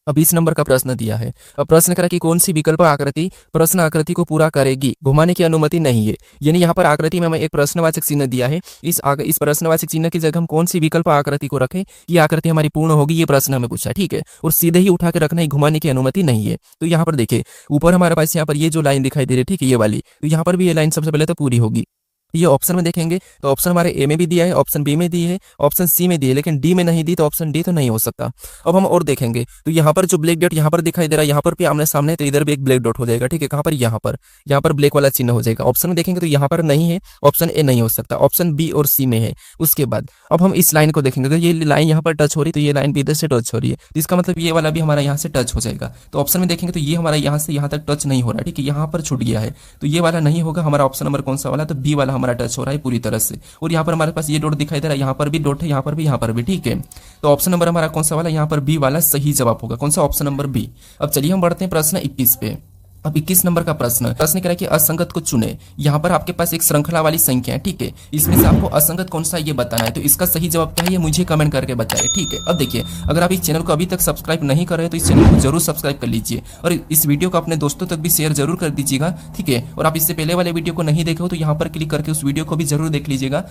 अब 20 नंबर का प्रश्न दिया है। अब प्रश्न करा कि कौन सी विकल्प आकृति प्रश्न आकृति को पूरा करेगी, घुमाने की अनुमति नहीं है। यानी यहाँ पर आकृति में हमें एक प्रश्नवाचक चिन्ह दिया है। इस प्रश्नवाचक चिन्ह की जगह हम कौन सी विकल्प आकृति को रखें, ये आकृति हमारी पूर्ण होगी, ये प्रश्न हमें पूछा, ठीक है। और सीधे ही उठा के रखना है, घुमाने की अनुमति नहीं है। तो यहाँ पर देखिए ऊपर हमारे पास यहाँ पर ये जो लाइन दिखाई दे रही है, ठीक है, ये वाली, तो यहाँ पर भी ये लाइन सबसे पहले तो पूरी होगी। ये ऑप्शन में देखेंगे तो ऑप्शन हमारे ए में भी दिया है, ऑप्शन बी में दी है, ऑप्शन सी में दी है, लेकिन डी में नहीं दी, तो ऑप्शन डी तो नहीं हो सकता। अब हम और देखेंगे तो यहाँ पर जो ब्लैक डॉट यहाँ पर दिखाई दे रहा है, यहाँ पर भी आमने सामने, तो इधर भी एक ब्लैक डॉट हो जाएगा, ठीक है। कहाँ पर, यहाँ पर ब्लैक वाला चिन्ह हो जाएगा। ऑप्शन में देखेंगे तो यहाँ पर नहीं है, ऑप्शन ए नहीं हो सकता, ऑप्शन बी और सी में है। उसके बाद अब हम इस लाइन को देखेंगे, अगर ये लाइन यहाँ पर टच हो रही है तो ये लाइन भी इधर से टच हो रही है, तो इसका मतलब ये वाला भी हमारा यहाँ से टच हो जाएगा। तो ऑप्शन में देखेंगे तो ये हमारा यहाँ से यहाँ तक टच नहीं हो रहा है, ठीक है, यहाँ पर छूट गया है, तो ये वाला नहीं होगा। हमारा ऑप्शन नंबर कौन सा वाला, तो बी वाला हमारा टच हो रहा है पूरी तरह से। और यहाँ पर हमारे पास ये डॉट दिखाई दे रहा है, यहाँ पर भी डॉट है, यहाँ पर भी, ठीक है। तो ऑप्शन नंबर हमारा कौन सा वाला, यहाँ पर बी वाला सही जवाब होगा। कौन सा, ऑप्शन नंबर बी। अब चलिए हम बढ़ते हैं प्रश्न 21 पे। अब 21 नंबर का प्रश्न कह रहा है कि असंगत को चुने। यहाँ पर आपके पास एक श्रृंखला वाली संख्या है, ठीक है, इसमें से आपको असंगत कौन सा ये बताना है। तो इसका सही जवाब क्या है, ये मुझे कमेंट करके बताइए, ठीक है। अब देखिए अगर आप इस चैनल को अभी तक सब्सक्राइब नहीं कर रहे तो इस चैनल को जरूर सब्सक्राइब कर लीजिए और इस वीडियो को अपने दोस्तों तक भी शेयर जरूर कर दीजिएगा, ठीक है। और आप इससे पहले वाले वीडियो को नहीं देखे हो तो यहाँ पर क्लिक करके उस वीडियो को भी जरूर देख लीजिएगा।